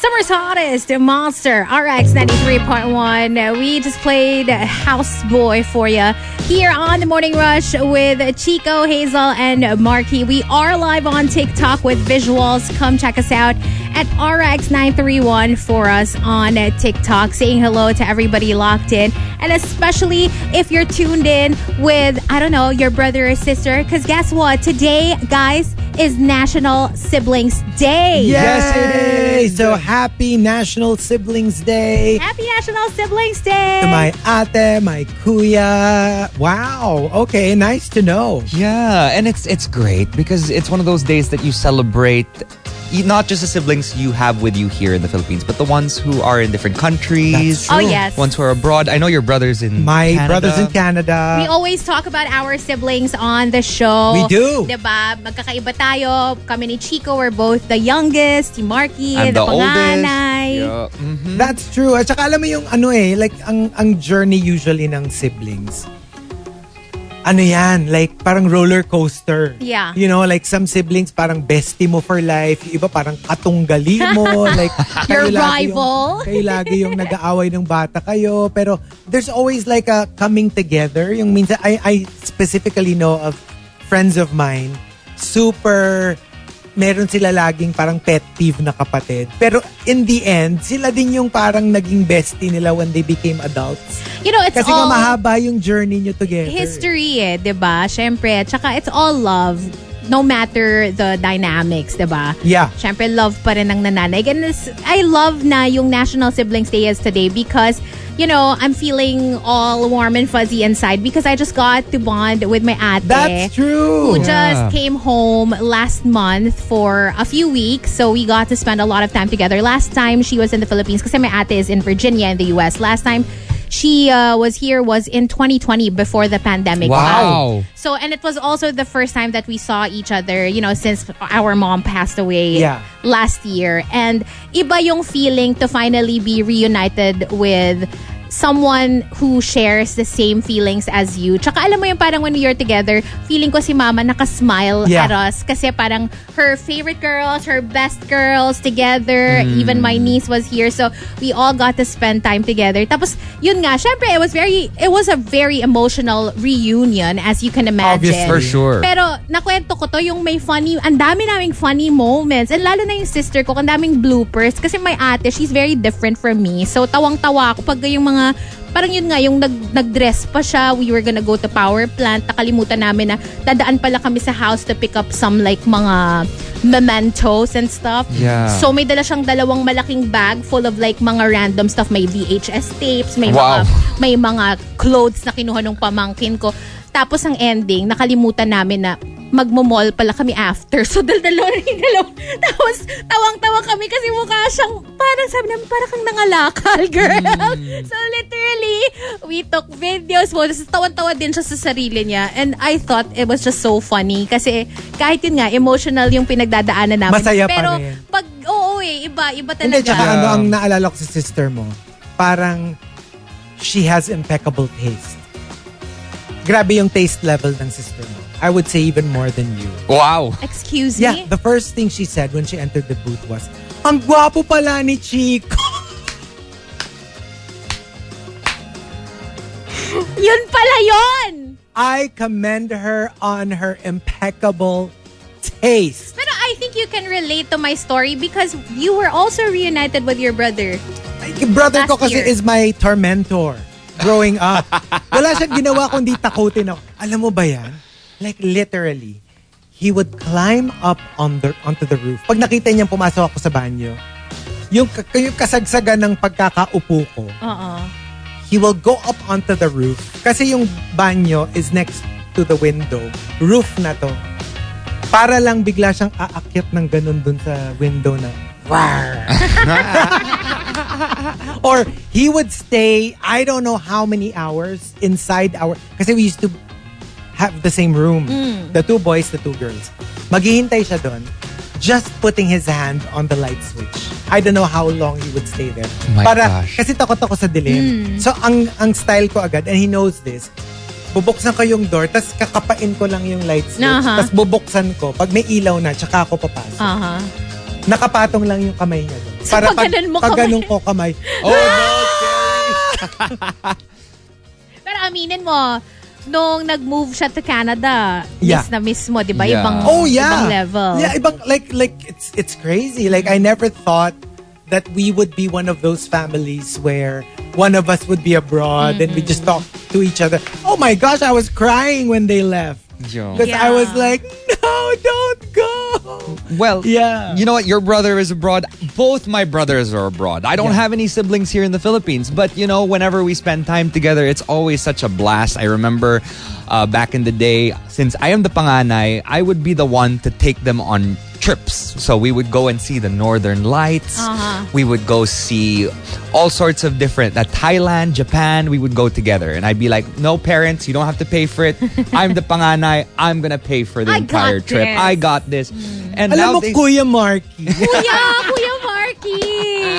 Summer's hottest monster, RX 93.1. We just played Houseboy for you here on the Morning Rush with Chico, Hazel, and Marky. We are live on TikTok with visuals. Come check us out at RX931 for us on TikTok. Saying hello to everybody locked in. And especially if you're tuned in with, I don't know, your brother or sister. Because guess what? Today, guys, is National Siblings Day. Yes, it is. So happy National Siblings Day. Happy National Siblings Day. To my ate, my kuya. Wow. Okay, nice to know. Yeah, and it's great because it's one of those days that you celebrate not just the siblings you have with you here in the Philippines, but the ones who are in different countries. That's true. Oh, yes. Ones who are abroad. I know your brothers in My Canada. brothers in Canada. We always talk about our siblings on the show. We do. Diba? Magkakaiba tayo. Kami ni Chico, we're both the youngest. Si Marky, I'm the oldest. panganay. Yeah. Mm-hmm. That's true. At saka alam mo yung like ang journey usually ng siblings. Ano yan? Like parang roller coaster. Yeah. You know, like some siblings parang bestie mo for life. Yung iba parang katunggali mo. Like Your kayo lagi rival. Kayo lagi yung nag-aaway ng bata kayo. Pero there's always like a coming together. Yung minsan, I specifically know of friends of mine, meron sila laging parang pet peeve na kapatid. Pero in the end, sila din yung parang naging bestie nila when they became adults. You know, it's Kasi all nga mahaba yung journey nyo together. history diba? Siyempre. Tsaka it's all love. No matter the dynamics, diba? Yeah. Siyempre, love pa rin ang nananaig. And I love na yung National Siblings Day is today because, you know, I'm feeling all warm and fuzzy inside because I just got to bond with my ate. That's true. Who just came home last month for a few weeks. So we got to spend a lot of time together. Last time she was in the Philippines kasi my ate is in Virginia in the US. Last time she was here was in 2020 before the pandemic. Wow. So, and it was also the first time that we saw each other, you know, since our mom passed away last year. And iba yung feeling to finally be reunited with someone who shares the same feelings as you. Tsaka alam mo yung parang when you're together, feeling ko si mama nakasmile at us kasi parang her favorite girls, her best girls together. Even my niece was here. So we all got to spend time together. Tapos yun nga, syempre it was a very emotional reunion as you can imagine. Obviously. For sure. Pero nakwento ko to yung may funny, ang dami naming funny moments. And lalo na yung sister ko, ang daming bloopers. Kasi my ate, she's very different from me. So tawang-tawa ako pag yung mga, parang yun nga, yung nag-dress pa siya. We were gonna go to power plant. Nakalimutan namin na dadaan pala kami sa house to pick up some like mga mementos and stuff. Yeah. So may dala siyang dalawang malaking bag full of like mga random stuff. May VHS tapes, may mga clothes na kinuha nung pamangkin ko. Tapos ang ending, nakalimutan namin na magmo-mall pala kami after. So, dalawa. Tapos, tawang-tawa kami kasi mukha siyang, parang sabi namin, parang kang nangalakal, girl. So, literally, we took videos mo. Tapos, tawan-tawa din siya sa sarili niya. And I thought it was just so funny. Kasi, kahit yun nga, emotional yung pinagdadaanan namin. Masaya pero, pa rin. pag, iba talaga. Hindi, tsaka ano ang naalala ko sa sister mo? Parang, she has impeccable taste. Grabe yung taste level ng sister mo. I would say even more than you. Wow. Excuse Yeah, me? the first thing she said when she entered the booth was, ang gwapo pala ni Chico. Yun pala yun! I commend her on her impeccable taste. Pero I think you can relate to my story because you were also reunited with your brother. Brother ko Last kasi year. is my tormentor growing up. Wala siyang ginawa kundi takutin ako. Alam mo ba yan? Like literally, he would climb up onto the roof. Pag nakita niyang pumasok ako sa banyo, yung kasagsagan ng pagkakaupo ko, he will go up onto the roof. Kasi yung banyo is next to the window. Roof na to. Para lang bigla siyang aakyat ng ganun dun sa window na, "Rawr." Or he would stay, I don't know how many hours inside kasi we used to have the same room. The two boys, the two girls. Maghihintay siya doon, just putting his hand on the light switch. I don't know how long he would stay there. My gosh. Kasi takot ako sa dilim. So, ang style ko agad, and he knows this, bubuksan ko yung door, tapos kakapain ko lang yung light switch. Tapos bubuksan ko. Pag may ilaw na, tsaka ako papasok. Nakapatong lang yung kamay niya doon. So, pag ganun mo pag ganun ko kamay. Oh, no, Cherry. Pero aminin mo, nung nag-move siya to Canada, Yeah. miss na miss mo, di ba? Yeah. Ibang level. Yeah, ibang, like it's crazy. Like, I never thought that we would be one of those families where one of us would be abroad and we just talk to each other. Oh my gosh, I was crying when they left. Because I was like, no, don't go. Well, Yeah. you know what? Your brother is abroad. Both my brothers are abroad. I don't have any siblings here in the Philippines. But, you know, whenever we spend time together, it's always such a blast. I remember back in the day, since I am the panganay, I would be the one to take them on trips. So we would go and see the Northern Lights. We would go see all sorts of different, Thailand, Japan, we would go together. And I'd be like, no parents, you don't have to pay for it. I'm the panganay. I'm gonna pay for the entire trip. this. I got this. And Alam now mo, they... Kuya Marky. Kuya Marky!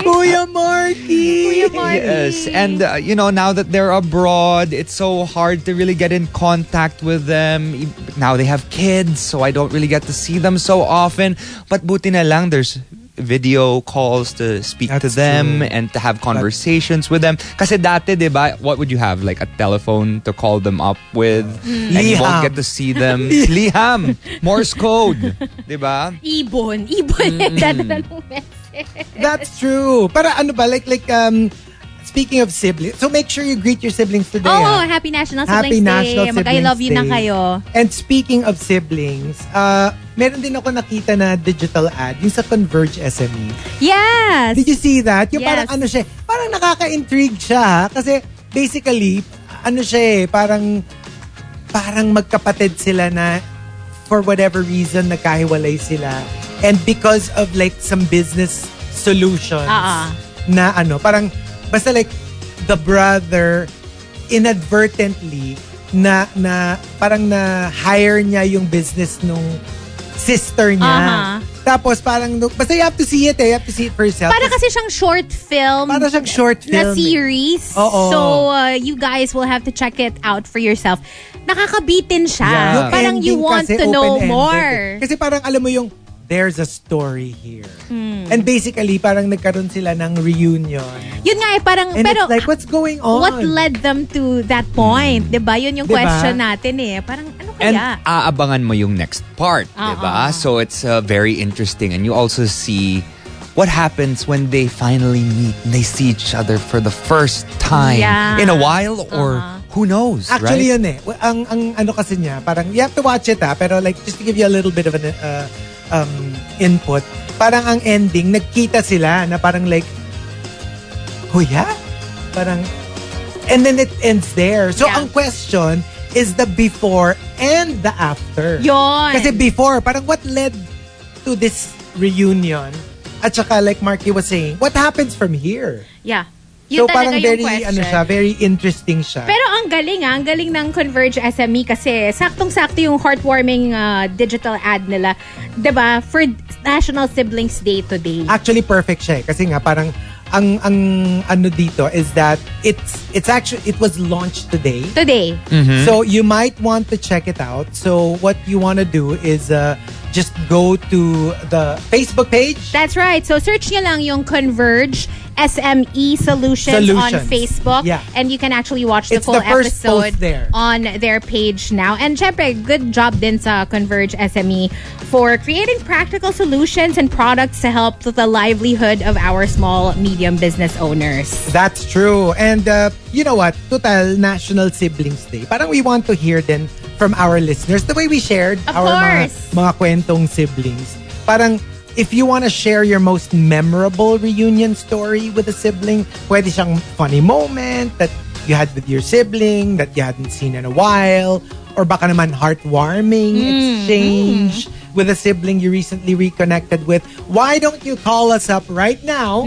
Kuya Marky. Kuya Marky. Yes, and you know, now that they're abroad, it's so hard to really get in contact with them. Now they have kids, so I don't really get to see them so often. But buti na lang, there's video calls to speak to That's them true. and to have conversations with them. Kasi dati, di ba, what would you have? Like a telephone to call them up with, and you won't Liham. get to see them. Liham, Morse code, di ba? Ibon nagdadala ng message. That's true. Para ano ba, speaking of siblings, so make sure you greet your siblings today. Oh, Happy National Siblings Happy National Day. Siblings Mag-I love you na Day. kayo. And speaking of siblings, meron din ako nakita na digital ad, yung sa Converge SME. Yes! Did you see that? Yung Yes. parang ano siya, parang nakaka-intrigue siya ha? Kasi basically, ano siya parang magkapatid sila na for whatever reason nagkahiwalay sila. And because of like some business solutions na parang basta like the brother inadvertently na parang na hire niya yung business nung sister niya. Tapos parang basta you have to see it you have to see it for yourself. Para kasi siyang short film. Para siyang short Na film. series. Oo. So, you guys will have to check it out for yourself. Nakakabitin siya. Yeah. Yung Parang you ending want kasi to know open-ended more. Kasi parang alam mo yung there's a story here. And basically parang nagkaroon sila ng reunion. Yun nga parang, And pero it's like, what's going on? what led them to that point? Diba? Yun yung Diba? question natin Parang ano And kaya? aabangan mo yung next part, diba? So it's very interesting. And you also see what happens when they finally meet and they see each other for the first time in a while or who knows, Actually right? yun ang ano kasi niya, parang you have to watch it pero like just to give you a little bit of an input, parang ang ending, nagkita sila na parang like, Kuya? Parang, and then it ends there. So ang question is the before and the after. Yun. Kasi before, parang what led to this reunion? At saka like Marky was saying, what happens from here? Yeah. Yun So talaga parang yung very, question. very interesting siya. Pero ang galing ng Converge SME kasi saktong-sakto yung heartwarming digital ad nila, 'di ba? For National Siblings Day today. Actually perfect siya kasi nga parang ang ano dito is that it's actually it was launched today. Today. So you might want to check it out. So what you want to do is just go to the Facebook page. That's right. So search nyo lang yung Converge SME Solutions on Facebook. Yeah. And you can actually watch the It's full the first episode post there. on their page now. And syempre, good job din sa Converge SME for creating practical solutions and products to help with the livelihood of our small, medium business owners. That's true. And you know what? Total National Siblings Day. Parang we want to hear din from our listeners the way we shared Of our course. mga kwentong siblings. Parang if you want to share your most memorable reunion story with a sibling, pwede siyang funny moment that you had with your sibling that you hadn't seen in a while, or baka naman heartwarming exchange with a sibling you recently reconnected with. Why don't you call us up right now?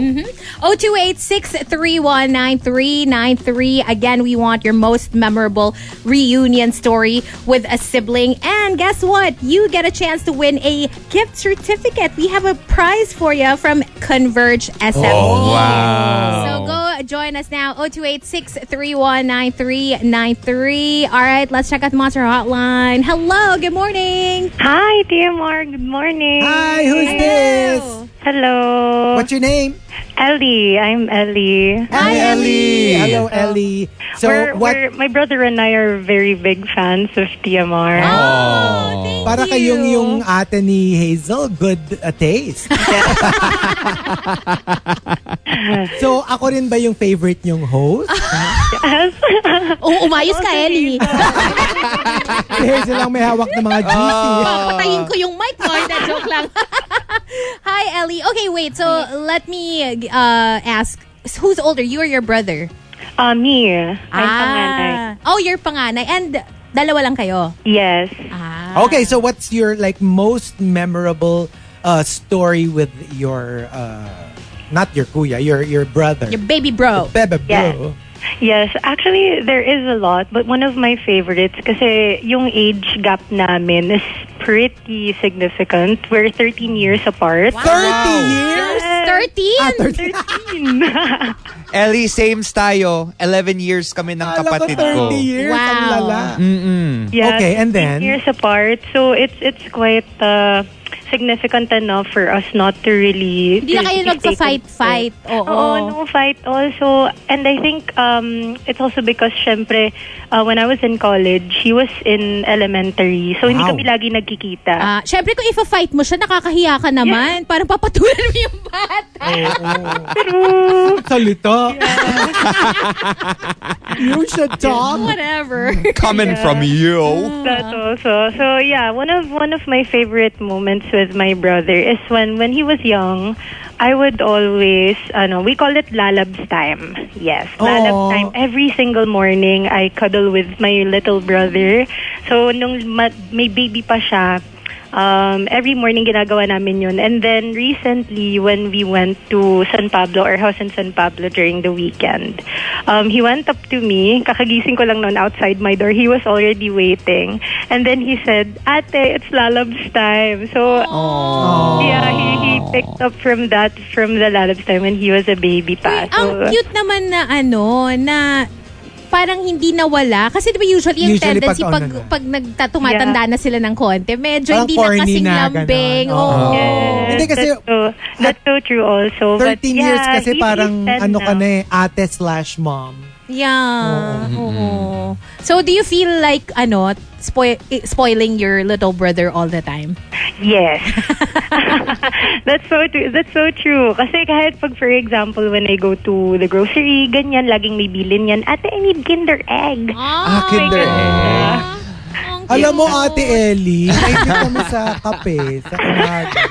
028-631-9393. Again, we want your most memorable reunion story with a sibling. And guess what? You get a chance to win a gift certificate. We have a prize for you from Converge SME. Oh, wow. So go join us now. 028-631-9393. All right, let's check out the Monster Hotline. Hello, good morning. Hi, TMR. Good morning. Hi, who's this? Hello. What's your name? Ellie. I'm Ellie. Hi, Ellie. Hello, Ellie. So, my brother and I are very big fans of TMR. Oh, thank para you. kayong yung ate ni Hazel, good taste. So, ako rin ba yung favorite nyong host? Yes. Umayos ka, Ellie. Si Hazel lang may hawak ng mga GC. Papatayin ko yung mic mo. Joke lang. Hi, Ellie. Okay, wait. So, let me ask, who's older, you or your brother? Me. I'm panganay. Oh, you're panganay. And dalawa lang kayo? Yes. Okay, so what's your most memorable story with your not your kuya, your brother? Your baby bro. Bebe bro. Yes. Yes, actually, there is a lot. But one of my favorites, kasi yung age gap namin is pretty significant. We're 13 years apart. Wow. 30 years? 13? 13. Ellie, same tayo. 11 years kami ng kapatid ko. 30 years? Wow. Ang lala. Yeah, Okay, and 13 then? years apart. So it's quite significant enough for us not to really... Hindi na kayo nagsa-fight. Oo. No fight also. And I think it's also because, syempre, when I was in college, he was in elementary. So, hindi Wow. kami lagi nagkikita. Syempre, kung ifa-fight mo siya, nakakahiya ka naman. Parang papatulan mo yung bata. Salita. You should talk. Whatever. Coming from you. That also. So, yeah, one of my favorite moments with my brother is when he was young, I would always, we call it lalabs time. Yes, lalabs time. Every single morning, I cuddle with my little brother. So, nung may baby pa siya, every morning ginagawa namin yun. And then recently, when we went to San Pablo, our house in San Pablo during the weekend, he went up to me. Kakagising ko lang noon outside my door. He was already waiting. And then he said, Ate, it's lalabs time. So, yeah, he picked up from the lalabs time when he was a baby pa. Ang cute naman na parang hindi nawala. Kasi di ba usually yung tendency pag tumatanda na sila ng konti, medyo parang hindi na kasing na, lambing. Oo. Yes, Hindi kasi that's so true also. 13 years kasi he's parang 10 ka now. na ate/mom. Yeah. Oo. So do you feel like spoiling your little brother all the time? Yes. That's so true. Kasi kahit pag, for example, when I go to the grocery, ganyan, laging may bilin yan. Ate, I need Kinder Egg. Kinder Egg. Alam mo, Ate Ellie, naibig kami sa kape, sa umaga.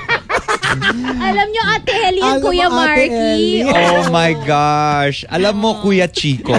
Alam nyo, Ate Ellie and Alam Kuya mo, Ate Marky. Ellie. Oh my gosh. Alam mo, Kuya Chico.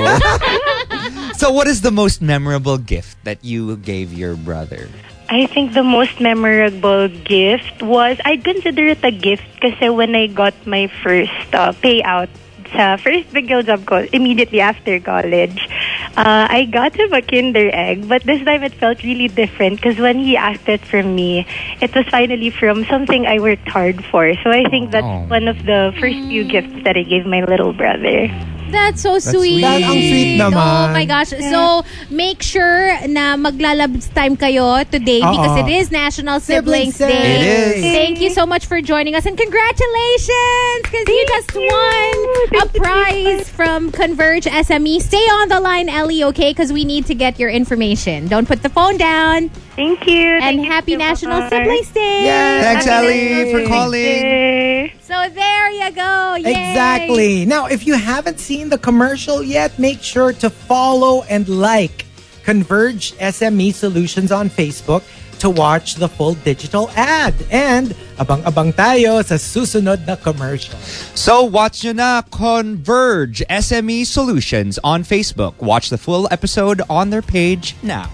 So what is the most memorable gift that you gave your brother? I think the most memorable gift was, I'd consider it a gift kasi when I got my first payout sa first bigel job ko immediately after college, I got him a Kinder Egg, but this time it felt really different because when he asked it from me, it was finally from something I worked hard for. So I think that's one of the first few gifts that I gave my little brother. That's so sweet. Ang sweet naman. Oh my gosh. So, make sure na maglalabs time kayo today because it is National Siblings Day. It is. Thank you so much for joining us and congratulations because you just won a prize from Converge SME. Stay on the line, Ellie, okay? Because we need to get your information. Don't put the phone down. Thank you. And Thank you happy so National much. Siblings Day. Yes. Thanks, Happy Ellie, National for Siblings calling. Day. So there you go. Yay. Exactly. Now, if you haven't seen the commercial yet, make sure to follow and like Converge SME Solutions on Facebook to watch the full digital ad. And abang-abang tayo sa susunod na commercial. So watch nyo na Converge SME Solutions on Facebook. Watch the full episode on their page now.